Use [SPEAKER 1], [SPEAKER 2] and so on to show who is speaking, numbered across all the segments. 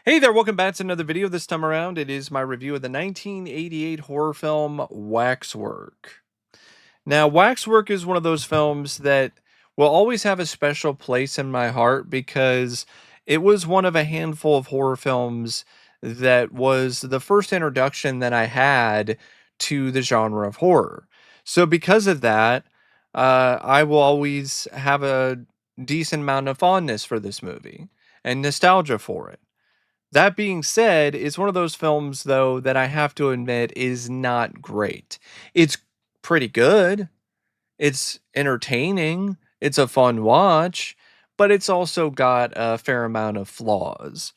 [SPEAKER 1] Hey there, welcome back to another video. This time around, it is my review of the 1988 horror film Waxwork. Now, Waxwork is one of those films that will always have a special place in my heart because it was one of a handful of horror films that was the first introduction that I had to the genre of horror. So, because of that, I will always have a decent amount of fondness for this movie and nostalgia for it. That being said, it's one of those films, though, that I have to admit is not great. It's pretty good, it's entertaining, it's a fun watch, but it's also got a fair amount of flaws.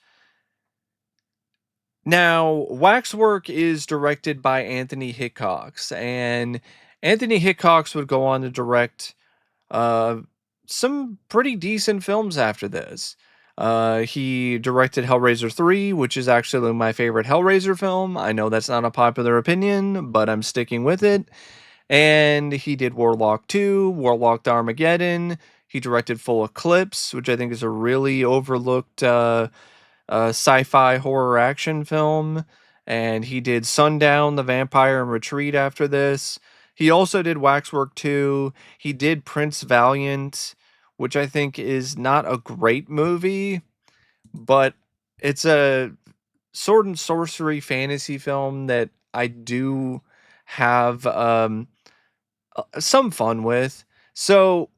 [SPEAKER 1] Now, Waxwork is directed by Anthony Hickox, and Anthony Hickox would go on to direct uh, some pretty decent films after this. He directed Hellraiser 3, which is actually my favorite Hellraiser film. I know that's not a popular opinion, but I'm sticking with it. And he did Warlock 2, Warlock Armageddon. He directed Full Eclipse, which I think is a really overlooked sci-fi horror action film. And he did Sundown, The Vampire and Retreat after this. He also did Waxwork 2. He did Prince Valiant, which I think is not a great movie, but it's a sword and sorcery fantasy film that I do have some fun with. So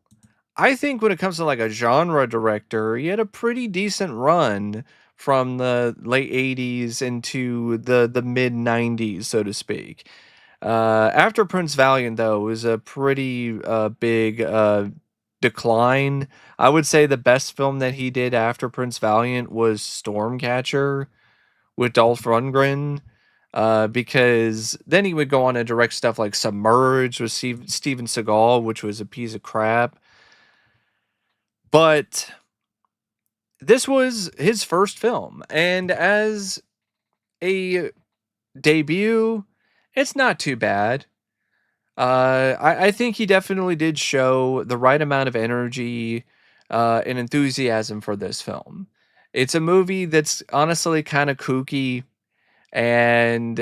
[SPEAKER 1] I think when it comes to like a genre director, he had a pretty decent run from the late 80s into the mid 90s, so to speak. After Prince Valiant, though, was a pretty big decline. I would say the best film that he did after Prince Valiant was Stormcatcher with Dolph Lundgren. Because then he would go on to direct stuff like Submerged with Steven Seagal, which was a piece of crap. But this was his first film, and as a debut, it's not too bad. I think he definitely did show the right amount of energy and enthusiasm for this film. It's a movie that's honestly kind of kooky and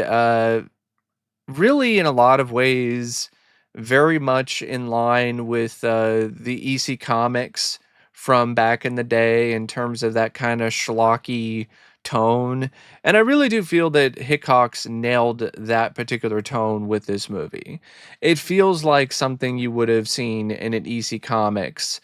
[SPEAKER 1] really, in a lot of ways, very much in line with the EC comics from back in the day in terms of that kind of schlocky tone. And I really do feel that Hickox nailed that particular tone with this movie. It feels like something you would have seen in an EC Comics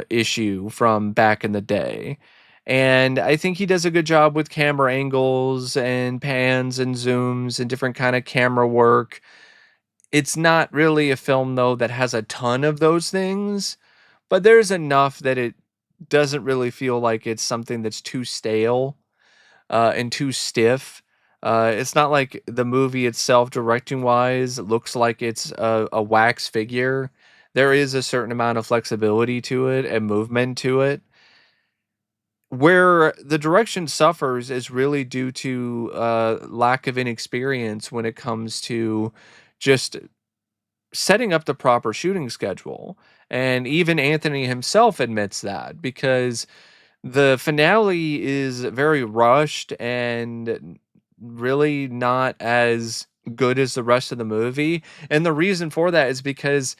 [SPEAKER 1] issue from back in the day. And I think he does a good job with camera angles and pans and zooms and different kind of camera work. It's not really a film though that has a ton of those things, but there's enough that it doesn't really feel like it's something that's too stale and too stiff. It's not like the movie itself, directing wise, looks like it's a wax figure. There is a certain amount of flexibility to it and movement to it. Where the direction suffers is really due to lack of inexperience when it comes to just setting up the proper shooting schedule. And even Anthony himself admits that because the finale is very rushed and really not as good as the rest of the movie. And the reason for that is because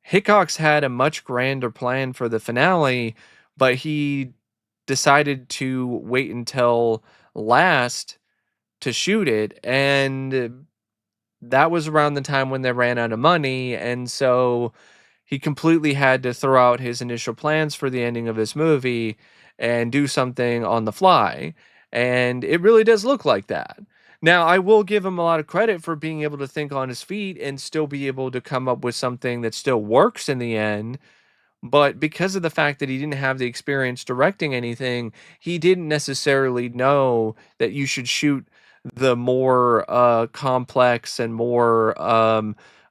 [SPEAKER 1] Hickox had a much grander plan for the finale, but he decided to wait until last to shoot it. And that was around the time when they ran out of money. And so he completely had to throw out his initial plans for the ending of his movie and do something on the fly. And it really does look like that. Now, I will give him a lot of credit for being able to think on his feet and still be able to come up with something that still works in the end. But because of the fact that he didn't have the experience directing anything, he didn't necessarily know that you should shoot the more complex and more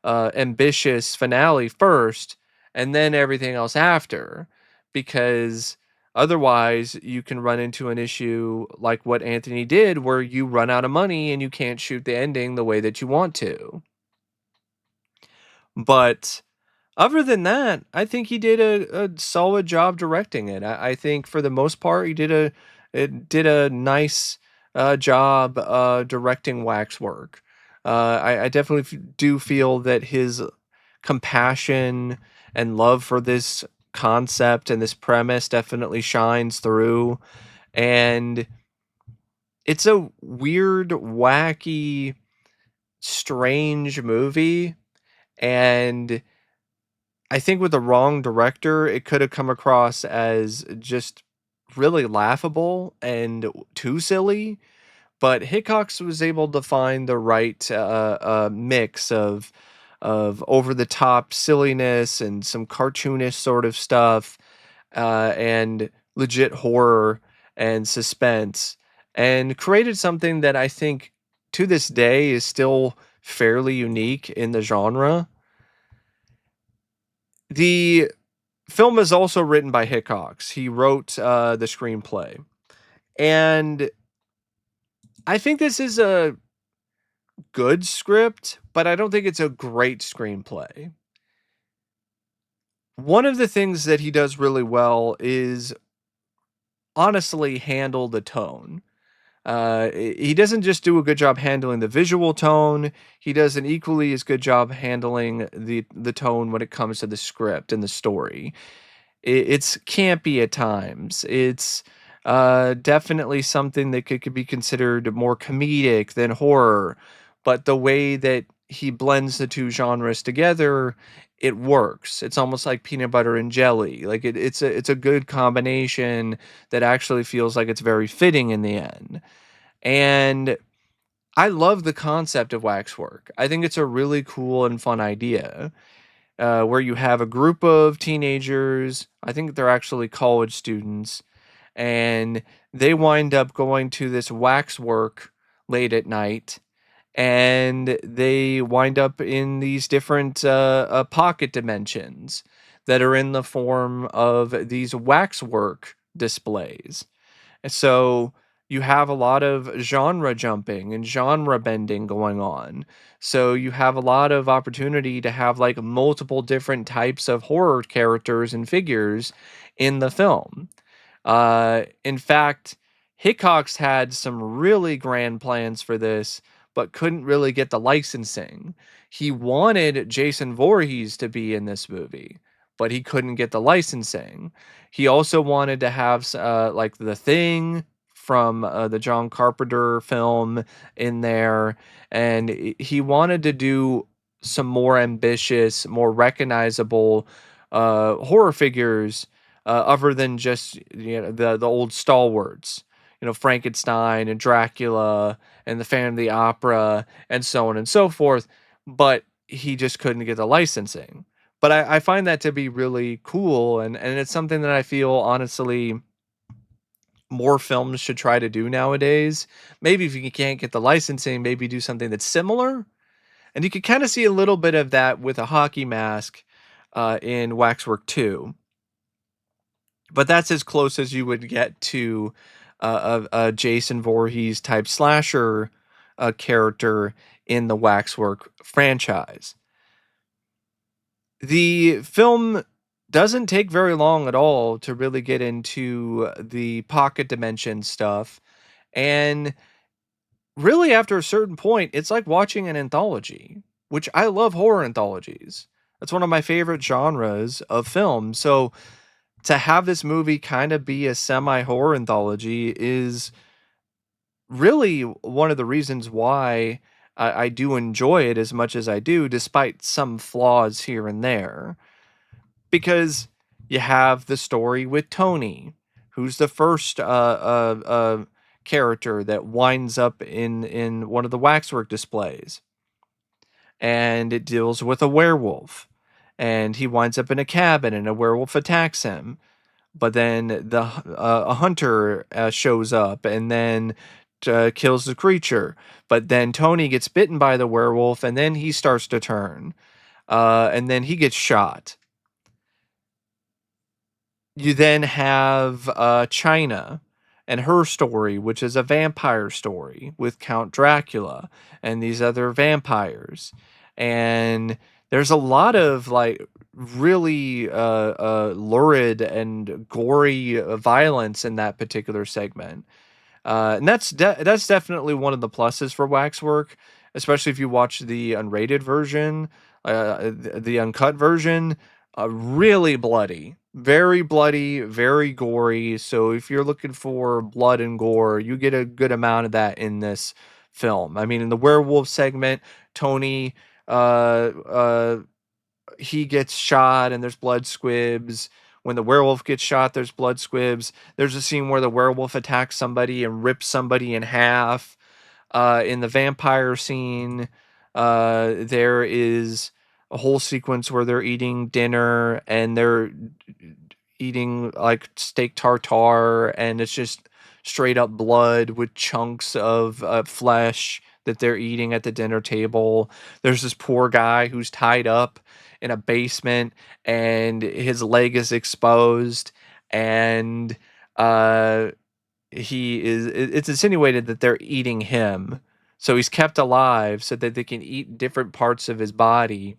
[SPEAKER 1] ambitious finale first and then everything else after. Because otherwise, you can run into an issue like what Anthony did, where you run out of money and you can't shoot the ending the way that you want to. But other than that, I think he did a solid job directing it. I think for the most part, he did it did a nice job directing Waxwork. I definitely do feel that his compassion and love for this concept and this premise definitely shines through. And it's a weird, wacky, strange movie. And I think with the wrong director, it could have come across as just really laughable and too silly. But Hickox was able to find the right mix of over the top silliness and some cartoonish sort of stuff, and legit horror and suspense, and created something that I think to this day is still fairly unique in the genre. The film is also written by Hickox. He wrote the screenplay. And I think this is a good script, but I don't think it's a great screenplay. One of the things that he does really well is honestly handle the tone. He doesn't just do a good job handling the visual tone, he does an equally as good job handling the tone when it comes to the script and the story. It's campy at times. It's definitely something that could be considered more comedic than horror, but the way that he blends the two genres together, it works. It's almost like peanut butter and jelly. Like it's a good combination that actually feels like it's very fitting in the end. And I love the concept of Waxwork. I think it's a really cool and fun idea, where you have a group of teenagers. I think they're actually college students, and they wind up going to this waxwork late at night, and they wind up in these different pocket dimensions that are in the form of these waxwork displays. And so you have a lot of genre jumping and genre bending going on. So you have a lot of opportunity to have like multiple different types of horror characters and figures in the film. In fact, Hickox had some really grand plans for this, but couldn't really get the licensing. He wanted Jason Voorhees to be in this movie, but he couldn't get the licensing. He also wanted to have like The Thing from the John Carpenter film in there, and he wanted to do some more ambitious, more recognizable horror figures, other than just the old stalwarts, Frankenstein and Dracula and the Phantom of the Opera and so on and so forth. But he just couldn't get the licensing. But I find that to be really cool, and it's something that I feel honestly more films should try to do nowadays. Maybe if you can't get the licensing, maybe do something that's similar. And you can kind of see a little bit of that with a hockey mask in Waxwork 2. But that's as close as you would get to a Jason Voorhees type slasher character in the Waxwork franchise. The film doesn't take very long at all to really get into the pocket dimension stuff. And really, after a certain point, it's like watching an anthology, which I love horror anthologies. That's one of my favorite genres of film. So to have this movie kind of be a semi horror anthology is really one of the reasons why I do enjoy it as much as I do, despite some flaws here and there. Because you have the story with Tony, who's the first character that winds up in one of the waxwork displays, and it deals with a werewolf, and he winds up in a cabin, and a werewolf attacks him. But then a hunter shows up and then kills the creature. But then Tony gets bitten by the werewolf, and then he starts to turn, and then he gets shot. You then have China and her story, which is a vampire story with Count Dracula and these other vampires. And there's a lot of like really lurid and gory violence in that particular segment. And that's definitely one of the pluses for Waxwork, especially if you watch the unrated version, the uncut version. Really bloody, very gory. So if you're looking for blood and gore, you get a good amount of that in this film. I mean, in the werewolf segment, Tony, uh, uh, he gets shot and there's blood squibs. When the werewolf gets shot, there's blood squibs. There's a scene where the werewolf attacks somebody and rips somebody in half. In the vampire scene, there is a whole sequence where they're eating dinner and they're eating like steak tartare, and it's just straight up blood with chunks of flesh that they're eating at the dinner table. There's this poor guy who's tied up in a basement and his leg is exposed, and uh it's insinuated that they're eating him. So he's kept alive so that they can eat different parts of his body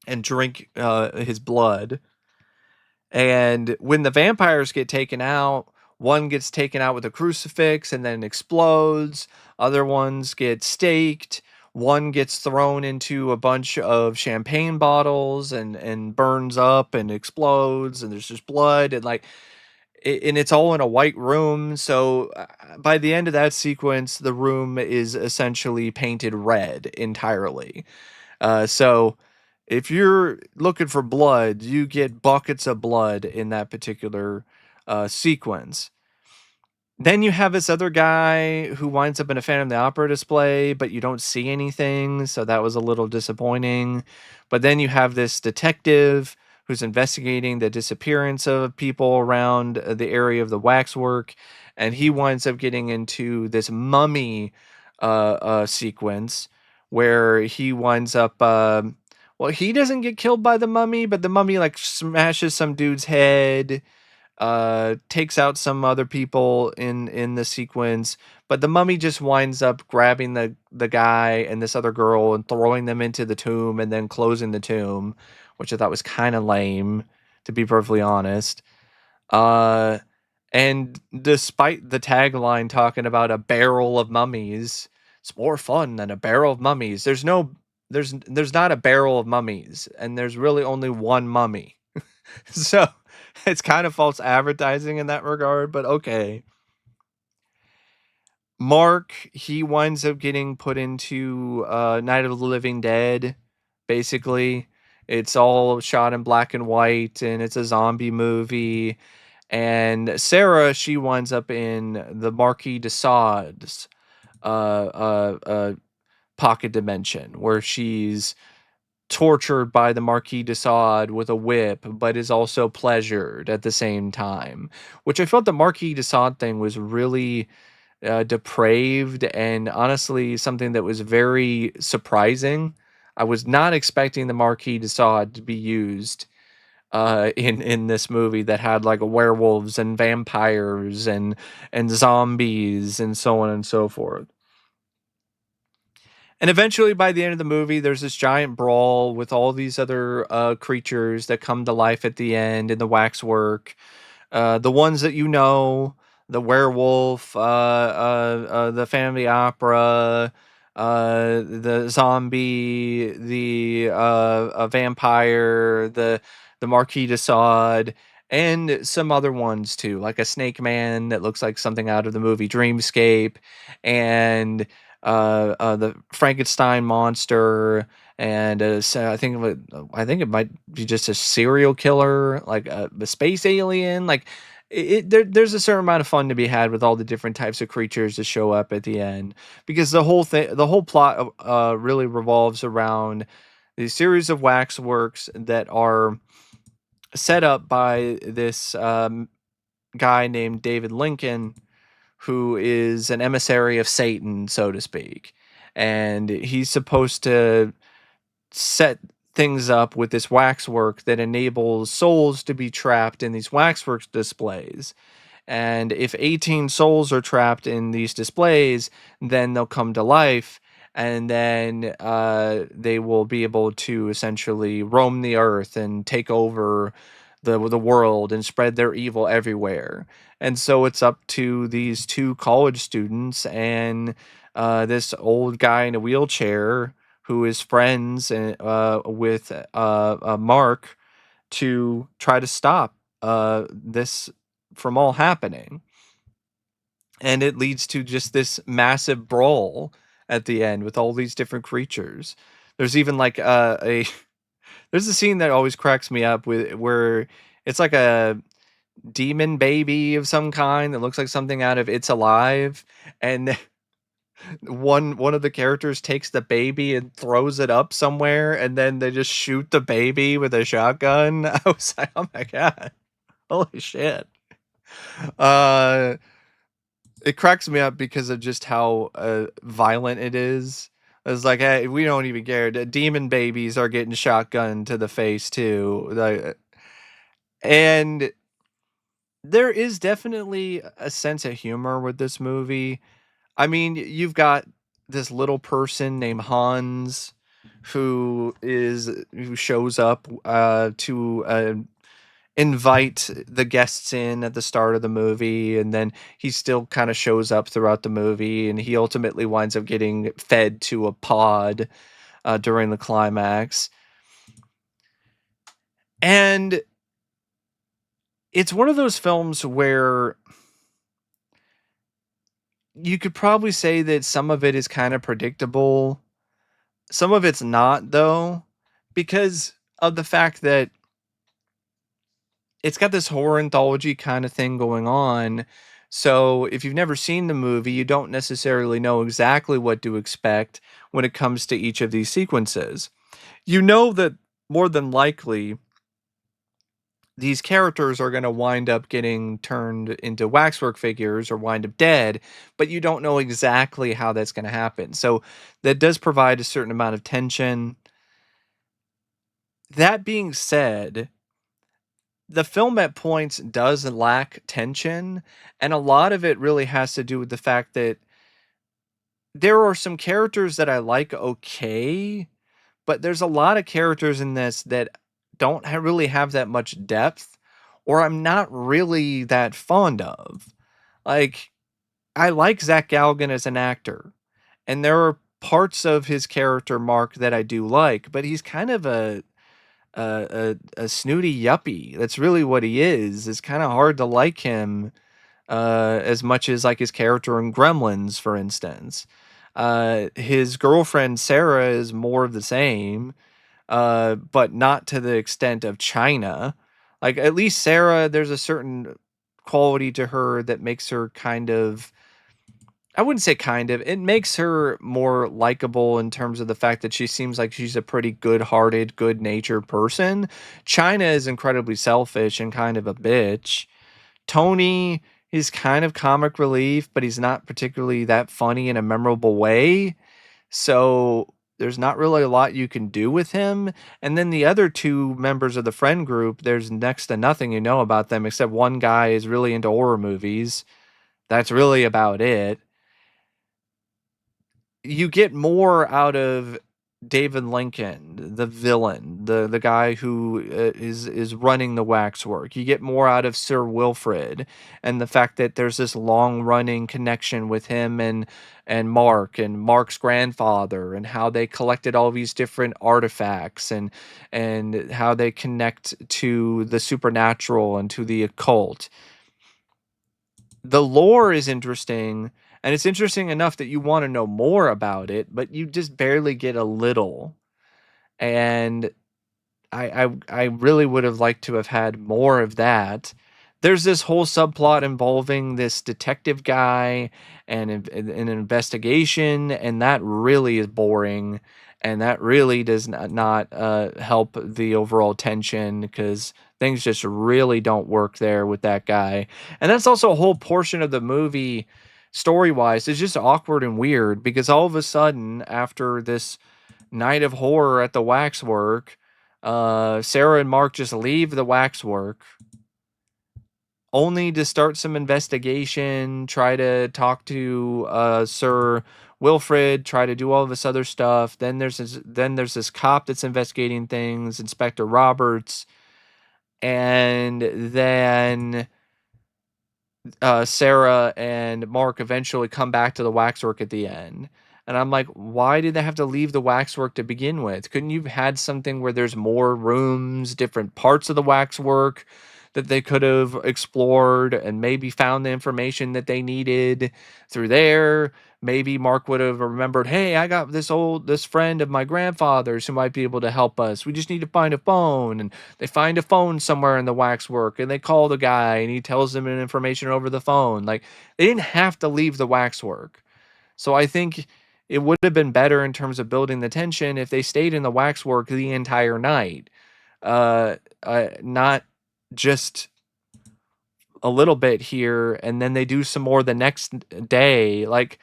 [SPEAKER 1] and drink his blood. And when the vampires get taken out, one gets taken out with a crucifix and then explodes. Other ones get staked. One gets thrown into a bunch of champagne bottles and burns up and explodes. And there's just blood and and it's all in a white room. So by the end of that sequence, the room is essentially painted red entirely. So if you're looking for blood, you get buckets of blood in that particular sequence. Then you have this other guy who winds up in a Phantom of the Opera display, but you don't see anything, so that was a little disappointing. But then you have this detective who's investigating the disappearance of people around the area of the waxwork, and he winds up getting into this mummy sequence where he winds up. Well, he doesn't get killed by the mummy, but the mummy like smashes some dude's head, takes out some other people in the sequence, but the mummy just winds up grabbing the guy and this other girl and throwing them into the tomb and then closing the tomb, which I thought was kind of lame, to be perfectly honest. uh and despite the tagline talking about a barrel of mummies, it's more fun than a barrel of mummies. There's not a barrel of mummies, and there's really only one mummy. So it's kind of false advertising in that regard, but okay. Mark, he winds up getting put into Night of the Living Dead, basically. It's all shot in black and white, and it's a zombie movie. And Sarah, she winds up in the Marquis de Sade's uh, pocket dimension, where she's tortured by the Marquis de Sade with a whip, but is also pleasured at the same time. Which I felt the Marquis de Sade thing was really depraved and honestly something that was very surprising. I was not expecting the Marquis de Sade to be used in this movie that had like werewolves and vampires and zombies and so on and so forth. And eventually, by the end of the movie, there's this giant brawl with all these other creatures that come to life at the end in the waxwork. The ones that you know, the werewolf, the Phantom of the Opera, the zombie, the vampire, the Marquis de Sade, and some other ones too, like a snake man that looks like something out of the movie Dreamscape, and the Frankenstein monster, and I think it might be just a serial killer, like a space alien. Like there's a certain amount of fun to be had with all the different types of creatures that show up at the end, because the whole plot really revolves around these series of waxworks that are set up by this guy named David Lincoln, who is an emissary of Satan, so to speak. And he's supposed to set things up with this waxwork that enables souls to be trapped in these waxwork displays. And if 18 souls are trapped in these displays, then they'll come to life. and then they will be able to essentially roam the earth and take over the world and spread their evil everywhere. And so it's up to these two college students and this old guy in a wheelchair who is friends with Mark to try to stop this from all happening. And it leads to just this massive brawl at the end with all these different creatures. There's even like a there's a scene that always cracks me up with where it's like a demon baby of some kind that looks like something out of It's Alive, and one of the characters takes the baby and throws it up somewhere, and then they just shoot the baby with a shotgun. I was like, oh my god, holy shit. Uh, it cracks me up because of just how violent it is. It's like, hey, we don't even care. The demon babies are getting shotgunned to the face too. Like, and there is definitely a sense of humor with this movie. I mean, you've got this little person named Hans who shows up to invite the guests in at the start of the movie, and then he still kind of shows up throughout the movie, and he ultimately winds up getting fed to a pod during the climax. And it's one of those films where you could probably say that some of it is kind of predictable. Some of it's not, though, because of the fact that it's got this horror anthology kind of thing going on. So if you've never seen the movie, you don't necessarily know exactly what to expect when it comes to each of these sequences. You know that more than likely these characters are going to wind up getting turned into waxwork figures or wind up dead, but you don't know exactly how that's going to happen. So that does provide a certain amount of tension. That being said, the film at points does lack tension, and a lot of it really has to do with the fact that there are some characters that I like okay, but there's a lot of characters in this that don't really have that much depth, or I'm not really that fond of. Like, I like Zach Galligan as an actor, and there are parts of his character Mark that I do like, but he's kind of a snooty yuppie. That's really what he is. It's kind of hard to like him as much as like his character in Gremlins, for instance. His girlfriend Sarah is more of the same, but not to the extent of China. Like at least Sarah, there's a certain quality to her that makes her kind of, I wouldn't say kind of. It makes her more likable in terms of the fact that she seems like she's a pretty good-hearted, good-natured person. China is incredibly selfish and kind of a bitch. Tony is kind of comic relief, but he's not particularly that funny in a memorable way. So there's not really a lot you can do with him. And then the other two members of the friend group, there's next to nothing you know about them except one guy is really into horror movies. That's really about it. You get more out of David Lincoln, the villain, the guy who is running the waxwork. You get more out of Sir Wilfrid and the fact that there's this long running connection with him and Mark's grandfather and how they collected all these different artifacts and how they connect to the supernatural and to the occult. The lore is interesting, and it's interesting enough that you want to know more about it, but you just barely get a little. And I really would have liked to have had more of that. There's this whole subplot involving this detective guy and an investigation, and that really is boring, and that really does not help the overall tension because things just really don't work there with that guy. And that's also a whole portion of the movie story wise is just awkward and weird because all of a sudden after this night of horror at the waxwork, Sarah and Mark just leave the waxwork only to start some investigation, try to talk to Sir Wilfred, try to do all this other stuff. Then there's this cop that's investigating things, Inspector Roberts, and then Sarah and Mark eventually come back to the Waxwork at the end. And I'm like, why did they have to leave the Waxwork to begin with? Couldn't you have had something where there's more rooms, different parts of the Waxwork that they could have explored and maybe found the information that they needed through there? Maybe Mark would have remembered, hey, I got this friend of my grandfather's who might be able to help us. We just need to find a phone. And they find a phone somewhere in the Waxwork and they call the guy and he tells them information over the phone. Like, they didn't have to leave the Waxwork. So I think it would have been better in terms of building the tension if they stayed in the Waxwork the entire night. Not just a little bit here and then they do some more the next day. Like,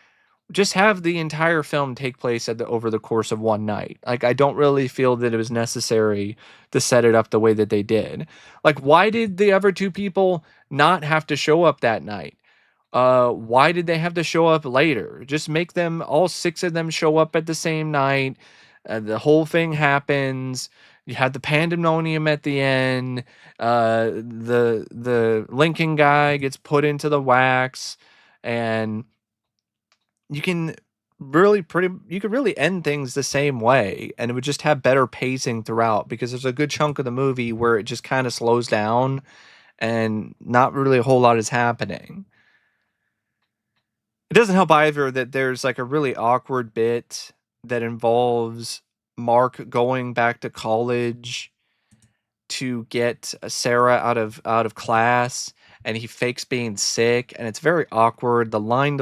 [SPEAKER 1] just have the entire film take place over the course of one night. Like, I don't really feel that it was necessary to set it up the way that they did. Like, why did the other two people not have to show up that night? Why did they have to show up later? Just make them, all six of them, show up at the same night. The whole thing happens. You had the pandemonium at the end. The Lincoln guy gets put into the wax, and you can you could really end things the same way, and it would just have better pacing throughout, because there's a good chunk of the movie where it just kind of slows down and not really a whole lot is happening. It doesn't help either that there's like a really awkward bit that involves Mark going back to college to get Sarah out of class, and he fakes being sick, and it's very awkward. The line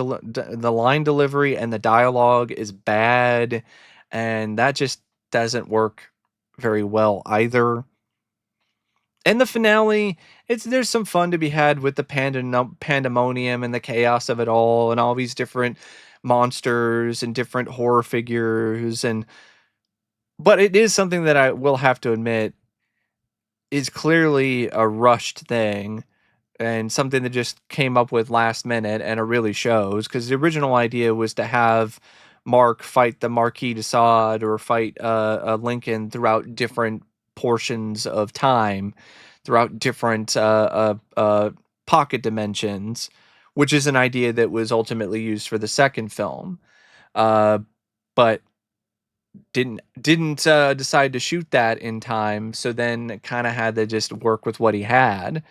[SPEAKER 1] delivery and the dialogue is bad, and that just doesn't work very well either. And the finale, there's some fun to be had with the pandemonium and the chaos of it all these different monsters and different horror figures, but it is something that I will have to admit is clearly a rushed thing and something that just came up with last minute, and it really shows, because the original idea was to have Mark fight the Marquis de Sade or fight Lincoln throughout different portions of time, throughout different pocket dimensions, which is an idea that was ultimately used for the second film, but didn't decide to shoot that in time, so then kind of had to just work with what he had.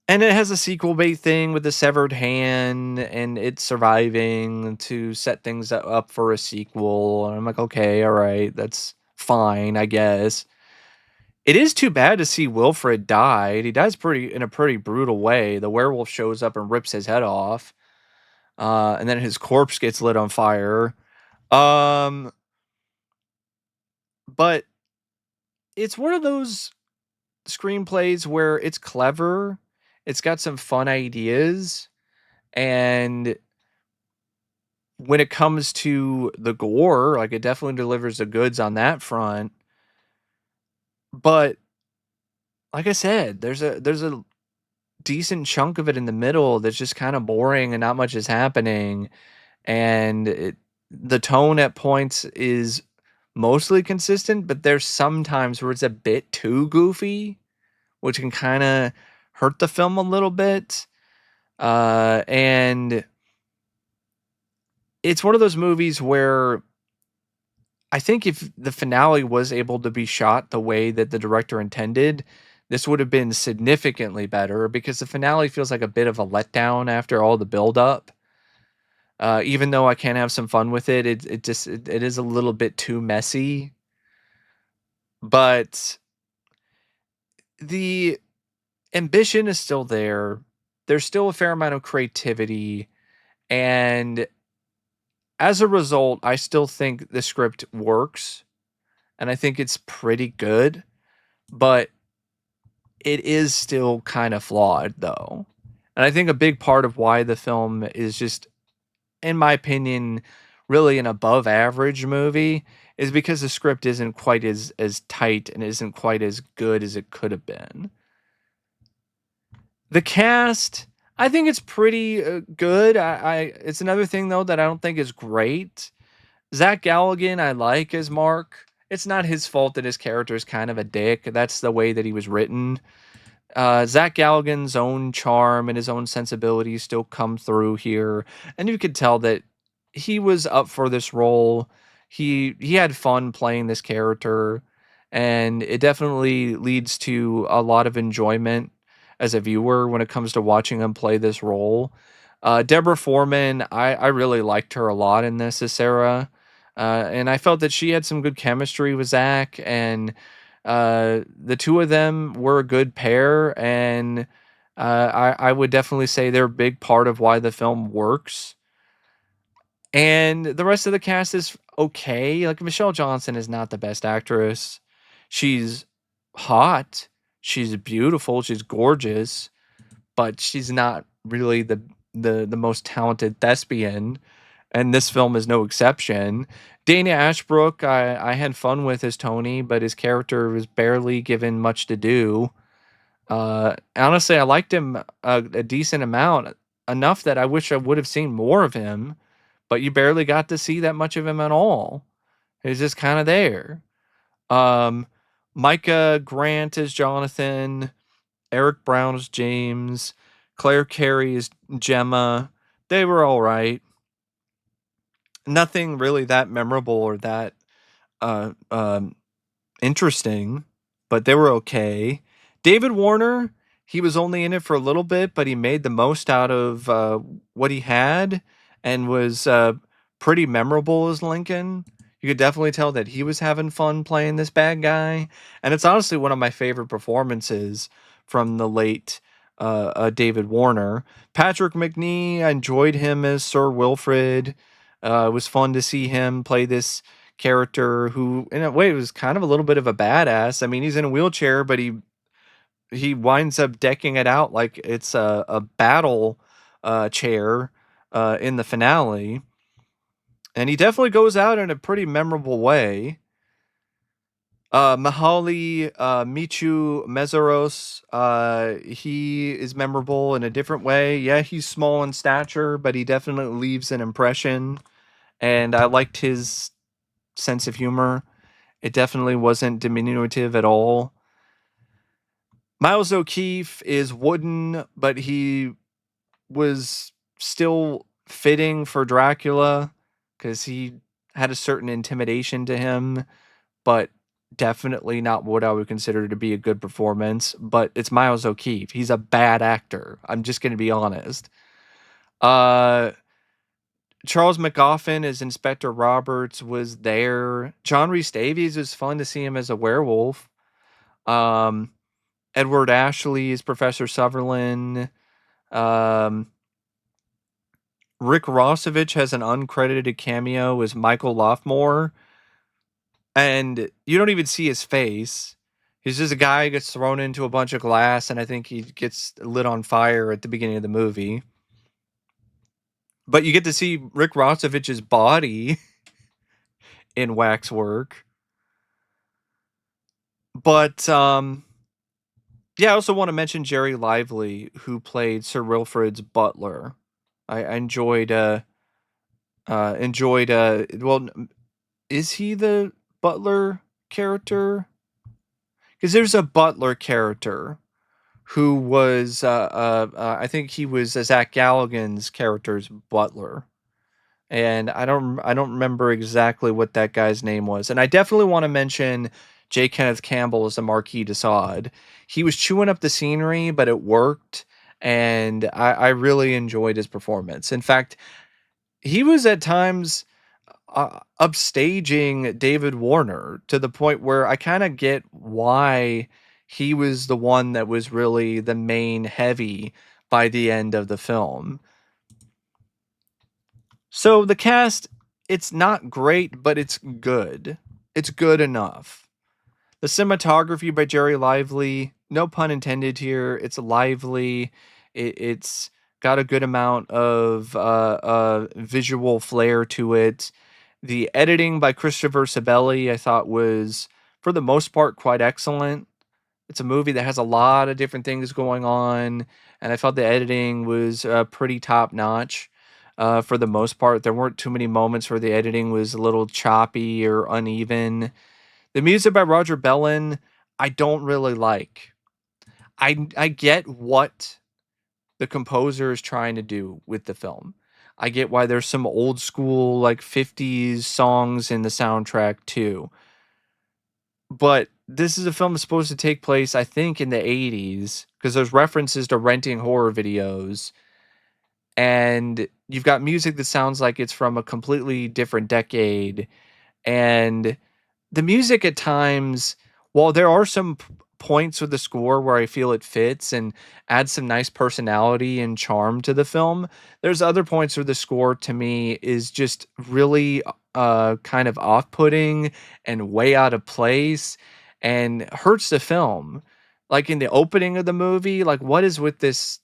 [SPEAKER 1] And it has a sequel bait thing with the severed hand and it surviving to set things up for a sequel. And I'm like, okay, all right, that's fine, I guess. It is too bad to see Wilfred die. He dies in a pretty brutal way. The werewolf shows up and rips his head off, and then his corpse gets lit on fire. Um, but it's one of those screenplays where it's clever, it's got some fun ideas, and when it comes to the gore, like, it definitely delivers the goods on that front. But like I said, there's a decent chunk of it in the middle that's just kind of boring and not much is happening, and the tone at points is mostly consistent, but there's some times where it's a bit too goofy, which can kind of hurt the film a little bit. And it's one of those movies where I think if the finale was able to be shot the way that the director intended, this would have been significantly better, because the finale feels like a bit of a letdown after all the build-up. Even though I can have some fun with it, it is a little bit too messy. But the ambition is still there. There's still a fair amount of creativity, and as a result, I still think the script works, and I think it's pretty good, but it is still kind of flawed, though. And I think a big part of why the film is just, in my opinion, really an above average movie is because the script isn't quite as tight and isn't quite as good as it could have been. The cast, I think it's pretty good. It's another thing though that I don't think is great. Zach Galligan, I like as Mark. It's not his fault that his character is kind of a dick. That's the way that he was written. Zach Galligan's own charm and his own sensibilities still come through here, and you could tell that he was up for this role. He had fun playing this character, and it definitely leads to a lot of enjoyment as a viewer when it comes to watching him play this role. Deborah Foreman, I really liked her a lot in this as Sarah, and I felt that she had some good chemistry with Zach, and the two of them were a good pair, and I would definitely say they're a big part of why the film works. And the rest of the cast is okay. Like Michelle Johnson is not the best actress. She's hot. She's beautiful. She's gorgeous, but she's not really the most talented thespian, and this film is no exception. Dana Ashbrook, I had fun with as Tony, but his character was barely given much to do. Honestly, I liked him a decent amount, enough that I wish I would have seen more of him, but you barely got to see that much of him at all. He's just kind of there. Um, Micah Grant is Jonathan. Eric Brown is James. Claire Carey is Gemma. They were all right. Nothing really that memorable or that uh, um, interesting, but they were okay. David Warner, he was only in it for a little bit, but he made the most out of what he had and was pretty memorable as Lincoln. You could definitely tell that he was having fun playing this bad guy. And it's honestly one of my favorite performances from the late David Warner. Patrick Macnee, I enjoyed him as Sir Wilfrid. It was fun to see him play this character who in a way was kind of a little bit of a badass. I mean, he's in a wheelchair, but he winds up decking it out like it's a battle chair in the finale. And he definitely goes out in a pretty memorable way. Mahali Michu Mezaros, he is memorable in a different way. Yeah, he's small in stature, but he definitely leaves an impression. And I liked his sense of humor. It definitely wasn't diminutive at all. Miles O'Keefe is wooden, but he was still fitting for Dracula because he had a certain intimidation to him, but definitely not what I would consider to be a good performance. But it's Miles O'Keefe. He's a bad actor. I'm just going to be honest. Uh, Charles McGoffin as Inspector Roberts was there. John Rhys-Davies was fun to see him as a werewolf. Um, Edward Ashley is Professor Sutherland. Um, Rick Rossovich has an uncredited cameo as Michael Loftmore, and you don't even see his face. He's just a guy who gets thrown into a bunch of glass, and I think he gets lit on fire at the beginning of the movie. But you get to see Rick Rossovich's body in Waxwork. But yeah, I also want to mention Jerry Lively, who played Sir Wilfrid's butler. I enjoyed well, is he the butler character? Because there's a butler character who was I think he was Zach Galligan's character's butler, and I don't remember exactly what that guy's name was. And I definitely want to mention J. Kenneth Campbell as the Marquis de Sade. He was chewing up the scenery, but it worked, and I really enjoyed his performance. In fact, he was at times upstaging David Warner to the point where I kind of get why he was the one that was really the main heavy by the end of the film. So the cast, it's not great, but it's good. It's good enough. The cinematography by Jerry Lively, no pun intended here. It's lively. It's got a good amount of visual flair to it. The editing by Christopher Sabelli, I thought was, for the most part, quite excellent. It's a movie that has a lot of different things going on, and I felt the editing was pretty top notch. For the most part, there weren't too many moments where the editing was a little choppy or uneven. The music by Roger Bellin, I don't really like. I get what the composer is trying to do with the film. I get why there's some old school like 50s songs in the soundtrack too. But this is a film that's supposed to take place, I think, in the 80s because there's references to renting horror videos, and you've got music that sounds like it's from a completely different decade. And the music at times, while there are some points with the score where I feel it fits and adds some nice personality and charm to the film, there's other points where the score to me is just really kind of off-putting and way out of place and hurts the film. Like in the opening of the movie, like what is with this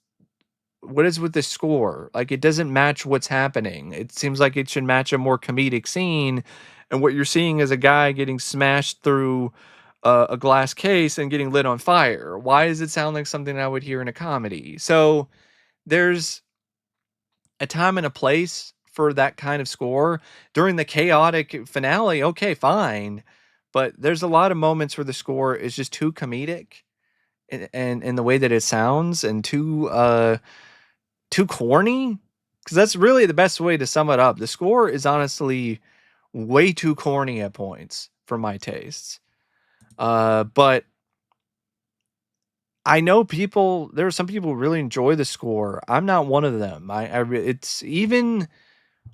[SPEAKER 1] score? Like, it doesn't match what's happening. It seems like it should match a more comedic scene, and what you're seeing is a guy getting smashed through a glass case and getting lit on fire. Why does it sound like something I would hear in a comedy? So there's a time and a place for that kind of score. During the chaotic finale, okay, fine. But there's a lot of moments where the score is just too comedic and in the way that it sounds and too corny, because that's really the best way to sum it up. The score is honestly way too corny at points for my tastes. But I know there are some people who really enjoy the score. I'm not one of them. It's even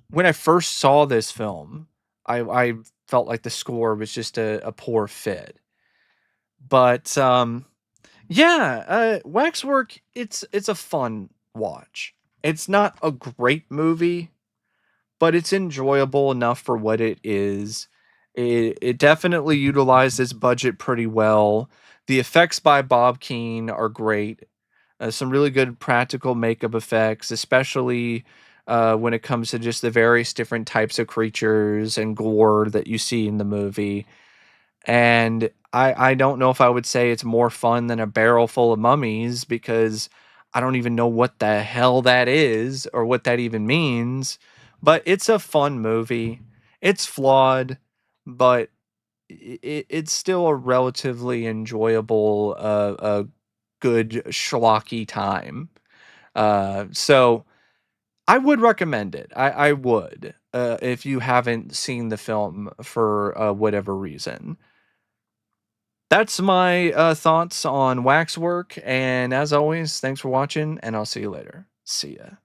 [SPEAKER 1] when I first saw this film, I felt like the score was just a poor fit. But yeah, Waxwork, it's a fun watch. It's not a great movie, but it's enjoyable enough for what it is. It definitely utilized its budget pretty well. The effects by Bob Keane are great. Some really good practical makeup effects, especially when it comes to just the various different types of creatures and gore that you see in the movie. And I don't know if I would say it's more fun than a barrel full of mummies because I don't even know what the hell that is or what that even means. But it's a fun movie. It's flawed, but it's still a relatively enjoyable, a good schlocky time. So I would recommend it. I would, if you haven't seen the film for whatever reason. That's my thoughts on Waxwork. And as always, thanks for watching, and I'll see you later. See ya.